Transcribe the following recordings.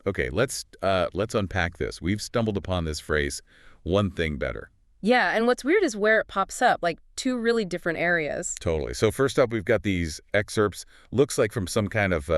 Okay, let's unpack this. We've stumbled upon this phrase, one thing better. Yeah, and what's weird is where it pops up, like two really different areas. Totally. So first up, we've got these excerpts, looks like from some kind of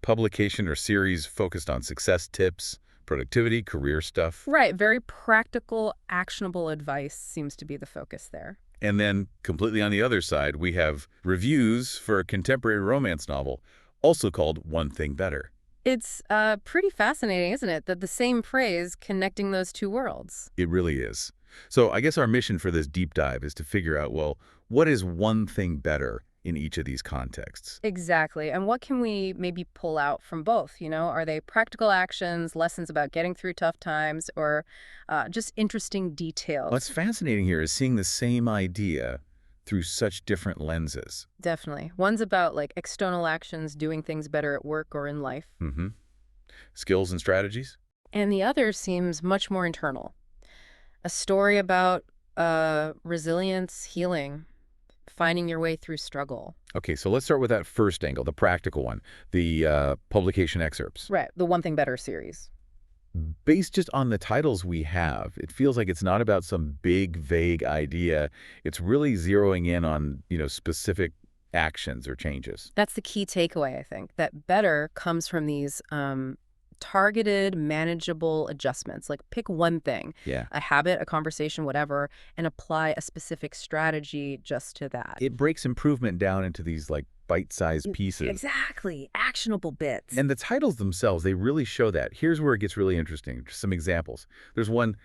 publication or series focused on success tips, productivity, career stuff. Right, very practical, actionable advice seems to be the focus there. And then completely on the other side, we have reviews for a contemporary romance novel, also called One Thing Better. It's pretty fascinating, isn't it, that the same phrase connecting those two worlds. It really is. So I guess our mission for this deep dive is to figure out, well, what is one thing better in each of these contexts? Exactly. And what can we maybe pull out from both? Are they practical actions, lessons about getting through tough times, or just interesting What's details? fascinating here is seeing the same idea through such different lenses. Definitely. One's about like external actions, doing things better at work or in life. hmm Skills and strategies? And the other seems much more internal. A story about resilience, healing, finding your way through struggle. Okay, so let's start with that first angle, the practical one, the publication excerpts. Right. The One Thing Better series. Based just on the titles we have, it feels like it's not about some big, vague idea. It's really zeroing in on, specific actions or changes. That's the key takeaway, I think, that better comes from these targeted, manageable adjustments. Like pick one thing, Yeah. a habit, a conversation, whatever, and apply a specific strategy just to that. It breaks improvement down into these like bite-sized pieces. Exactly. Actionable bits. And the titles themselves, they really show that. Here's where it gets really interesting. Just some examples. There's one,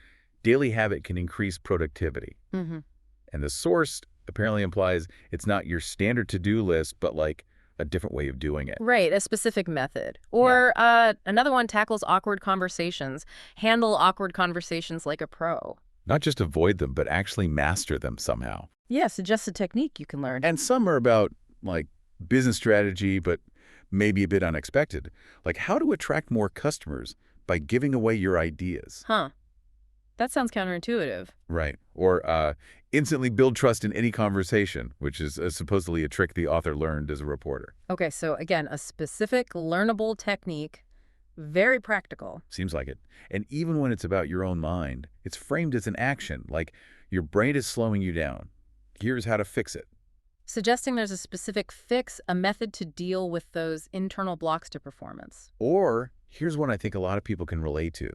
Daily Habit Can Increase Productivity. hmm And the source apparently implies it's not your standard to-do list, but like a different way of doing it. Right, a specific method. Or another one tackles awkward conversations. Handle awkward conversations like a pro. Not just avoid them, but actually master them somehow. Yeah, suggest a technique you can learn. And some are about like business strategy, but maybe a bit unexpected. Like how to attract more customers by giving away your ideas. Huh. That sounds counterintuitive. Right. Or instantly build trust in any conversation, which is supposedly a trick the author learned as a reporter. Okay, so again, a specific learnable technique, very practical. Seems like it. And even when it's about your own mind, it's framed as an action, like your brain is slowing you down. Here's how to fix it. Suggesting there's a specific fix, a method to deal with those internal blocks to performance. Or here's one I think a lot of people can relate to,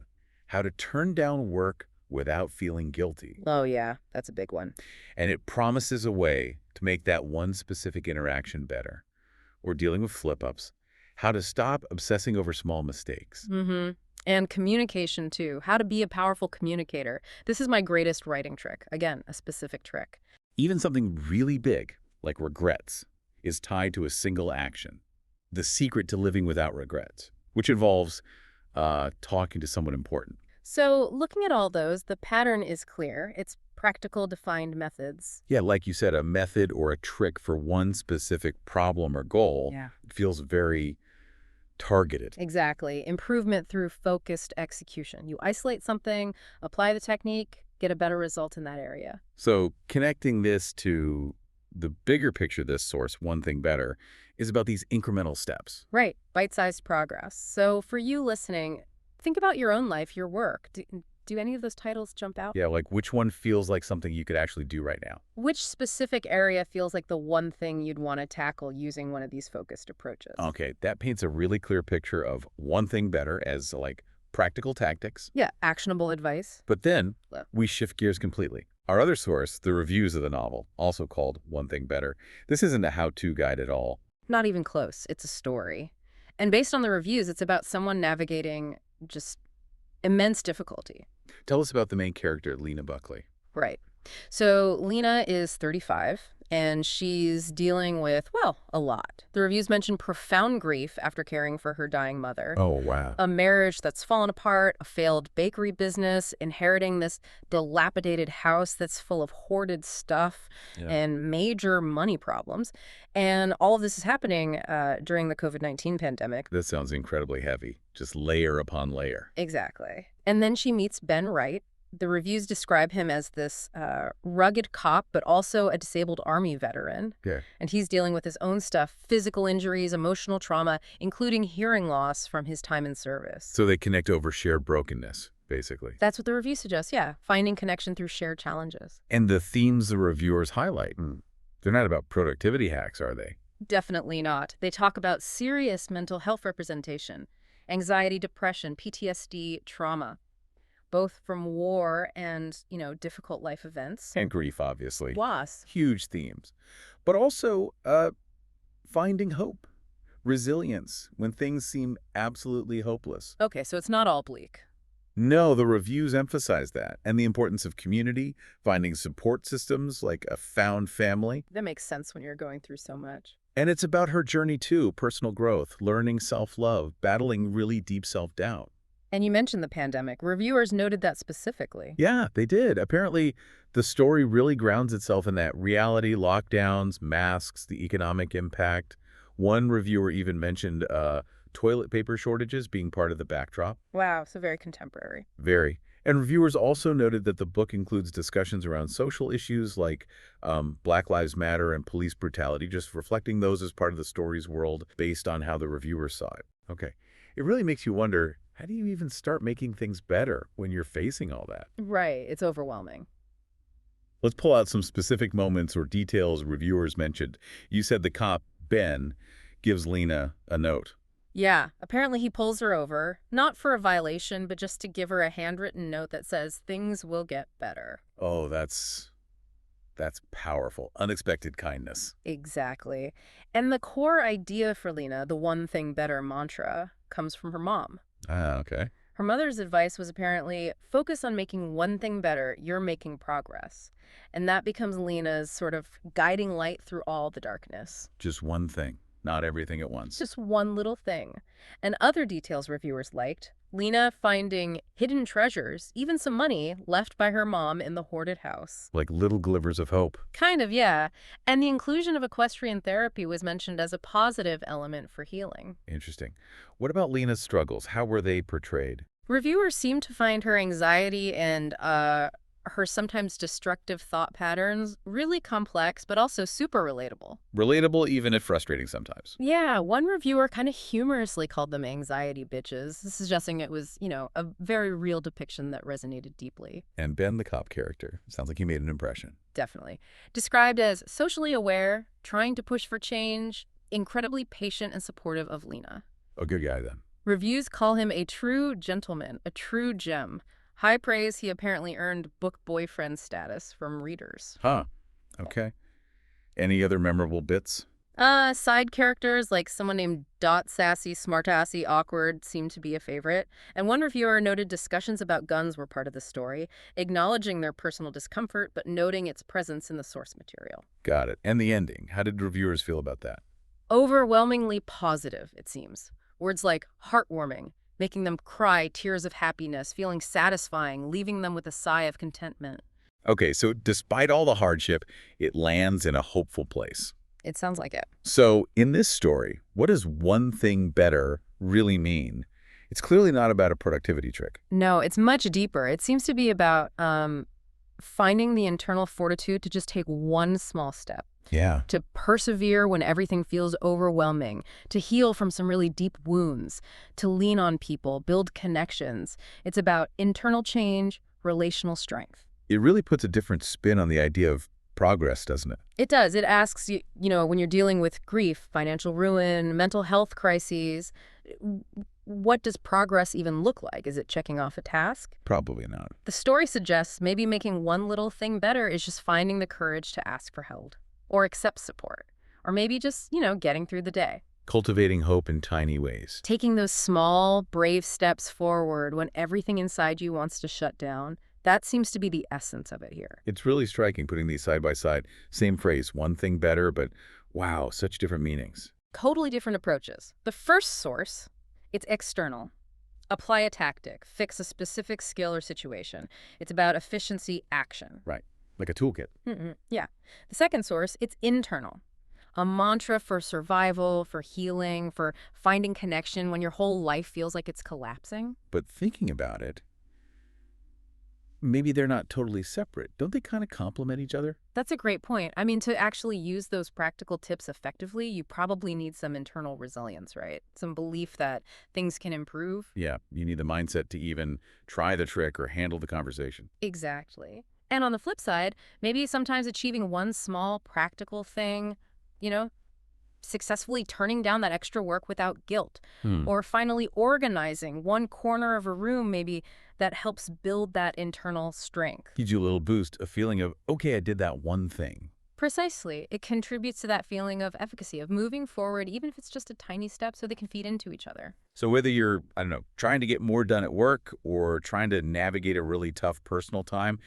how to turn down work without feeling guilty. Oh yeah, that's a big one. And it promises a way to make that one specific interaction better. Or dealing with flip-ups, how to stop obsessing over small mistakes. Mm-hmm. And communication too, how to be a powerful communicator. This is my greatest writing trick. Again, a specific trick. Even something really big, like regrets, is tied to a single action. The secret to living without regrets, which involves talking to someone important. So looking at all those, the pattern is clear. It's practical, defined methods. Yeah, like you said, a method or a trick for one specific problem or goal. Yeah. It feels very targeted. Exactly. Improvement through focused execution. You isolate something, apply the technique, get a better result in that area. So connecting this to the bigger picture, this source, One Thing Better, is about these incremental steps. Right. Bite-sized progress. So for you listening, think about your own life, your work. Do any of those titles jump out? Yeah, like which one feels like something you could actually do right now? Which specific area feels like the one thing you'd want to tackle using one of these focused approaches? Okay, that paints a really clear picture of One Thing Better as like practical tactics. Yeah, actionable advice. But then Well, we shift gears completely. Our other source, the reviews of the novel, also called One Thing Better. This isn't a how-to guide at all. not even close. It's a story. And based on the reviews, it's about someone navigating just immense difficulty. Tell us about the main character, Lena Buckley. Right. So Lena is 35, and she's dealing with, well, a lot. The reviews mention profound grief after caring for her dying mother, Oh, wow. a marriage that's fallen apart, a failed bakery business, inheriting this dilapidated house that's full of hoarded stuff, Yeah. and major money problems. And all of this is happening during the COVID-19 pandemic. This sounds incredibly heavy, just layer upon layer. Exactly. And then she meets Ben Wright, The reviews describe him as this rugged cop, but also a disabled Army veteran. Yeah. And he's dealing with his own stuff, physical injuries, emotional trauma, including hearing loss from his time in service. So they connect over shared brokenness, basically. That's what the review suggests, yeah. Finding connection through shared challenges. And the themes the reviewers highlight, they're not about productivity hacks, are they? Definitely not. They talk about serious mental health representation, anxiety, depression, PTSD, trauma, both from war and, difficult life events. And grief, obviously. Loss. Huge themes. But also finding hope, resilience when things seem absolutely hopeless. Okay, so it's not all bleak. No, the reviews emphasize that, and the importance of community, finding support systems like a found family. That makes sense when you're going through so much. And it's about her journey too, personal growth, learning self-love, battling really deep self-doubt. And you mentioned the pandemic. Reviewers noted that specifically. Yeah, they did. Apparently, the story really grounds itself in that reality, lockdowns, masks, the economic impact. One reviewer even mentioned toilet paper shortages being part of the backdrop. Wow, so very contemporary. Very. And reviewers also noted that the book includes discussions around social issues like Black Lives Matter and police brutality, just reflecting those as part of the story's world based on how the reviewers saw it. Okay. It really makes you wonder, how do you even start making things better when you're facing all that? Right, it's overwhelming. Let's pull out some specific moments or details reviewers mentioned. You said the cop, Ben, gives Lena a note. Yeah, apparently he pulls her over, not for a violation, but just to give her a handwritten note that says things will get better. Oh, that's powerful. Unexpected kindness. Exactly. And the core idea for Lena, the one thing better mantra, comes from her mom. Ah, okay. Her mother's advice was apparently, focus on making one thing better, you're making progress. And that becomes Lena's sort of guiding light through all the darkness. Just one thing, not everything at once. Just one little thing. And other details reviewers liked, Lena finding hidden treasures, even some money left by her mom in the hoarded house. Like little glimmers of hope. Kind of, yeah. And the inclusion of equestrian therapy was mentioned as a positive element for healing. Interesting. What about Lena's struggles? How were they portrayed? Reviewers seem to find her anxiety and her sometimes destructive thought patterns really complex, but also super relatable. Relatable, even if frustrating sometimes. Yeah, one reviewer kind of humorously called them anxiety bitches, suggesting it was, a very real depiction that resonated deeply. And Ben, the cop character, sounds like he made an impression. Definitely. Described as socially aware, trying to push for change, incredibly patient and supportive of Lena. A good guy, then. Reviews call him a true gentleman, a true gem. High praise, he apparently earned book boyfriend status from readers. Huh. Okay. Any other memorable bits? Side characters like someone named Dot Sassy, Smartassy, Awkward seem to be a favorite. And one reviewer noted discussions about guns were part of the story, acknowledging their personal discomfort but noting its presence in the source material. Got it. And the ending. How did reviewers feel about that? Overwhelmingly positive, it seems. Words like heartwarming, making them cry tears of happiness, feeling satisfying, leaving them with a sigh of contentment. Okay, so despite all the hardship, it lands in a hopeful place. It sounds like it. So in this story, what does one thing better really mean? It's clearly not about a productivity trick. No, it's much deeper. It seems to be about finding the internal fortitude to just take one small step. Yeah. To persevere when everything feels overwhelming, to heal from some really deep wounds, to lean on people, build connections. It's about internal change, relational strength. It really puts a different spin on the idea of progress, doesn't it? It does. It asks, when you're dealing with grief, financial ruin, mental health crises, what does progress even look like? Is it checking off a task? Probably not. The story suggests maybe making one little thing better is just finding the courage to ask for help or accept support, or maybe just, getting through the day. Cultivating hope in tiny ways. Taking those small, brave steps forward when everything inside you wants to shut down, that seems to be the essence of it here. It's really striking putting these side by side. Same phrase, one thing better, but wow, such different meanings. Totally different approaches. The first source, it's external. Apply a tactic, fix a specific skill or situation. It's about efficiency action. Right, like a toolkit. Yeah. The second source, it's internal. A mantra for survival, for healing, for finding connection when your whole life feels like it's collapsing. But thinking about it, maybe they're not totally separate. Don't they kind of complement each other? That's a great point. I mean, to actually use those practical tips effectively, you probably need some internal resilience, right? Some belief that things can improve. Yeah, you need the mindset to even try the trick or handle the conversation. Exactly. And on the flip side, maybe sometimes achieving one small practical thing, you know, successfully turning down that extra work without guilt, Hmm. or finally organizing one corner of a room maybe that helps build that internal strength. Gives you a little boost, a feeling of, okay, I did that one thing. Precisely. It contributes to that feeling of efficacy, of moving forward, even if it's just a tiny step so they can feed into each other. So whether you're, I don't know, trying to get more done at work or trying to navigate a really tough personal time,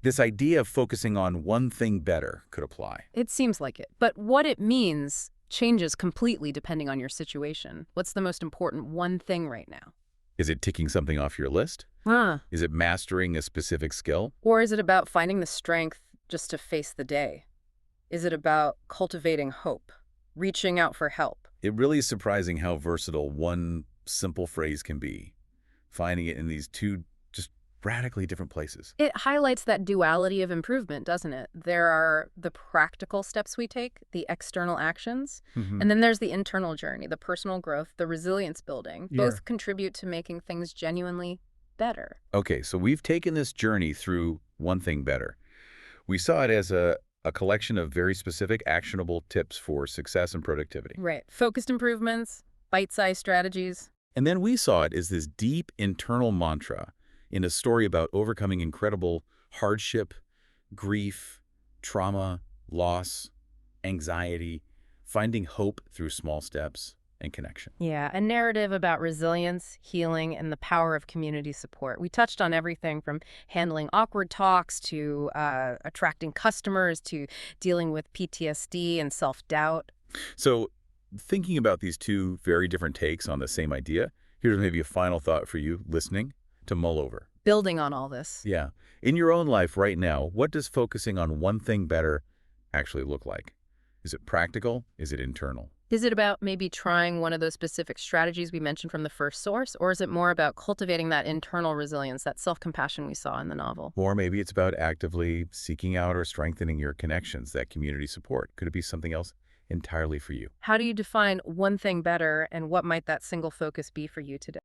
this idea of focusing on one thing better could apply. It seems like it. But what it means changes completely depending on your situation. What's the most important one thing right now? Is it ticking something off your list? Huh. Is it mastering a specific skill? Or is it about finding the strength just to face the day? Is it about cultivating hope, reaching out for help? It really is surprising how versatile one simple phrase can be, finding it in these two just radically different places. It highlights that duality of improvement, doesn't it? There are the practical steps we take, the external actions, Mhm. and then there's the internal journey, the personal growth, the resilience building. Yeah. Both contribute to making things genuinely better. Okay, so we've taken this journey through one thing better. We saw it as a collection of very specific, actionable tips for success and productivity. Right. Focused improvements, bite-sized strategies. And then we saw it as this deep internal mantra in a story about overcoming incredible hardship, grief, trauma, loss, anxiety, finding hope through small steps and connection. Yeah, a narrative about resilience, healing, and the power of community support. We touched on everything from handling awkward talks to attracting customers to dealing with PTSD and self-doubt. So thinking about these two very different takes on the same idea, here's maybe a final thought for you listening to mull over. Building on all this. Yeah. In your own life right now, what does focusing on one thing better actually look like? Is it practical? Is it internal? Is it about maybe trying one of those specific strategies we mentioned from the first source, or is it more about cultivating that internal resilience, that self-compassion we saw in the novel? Or maybe it's about actively seeking out or strengthening your connections, that community support. Could it be something else entirely for you? How do you define one thing better, and what might that single focus be for you today?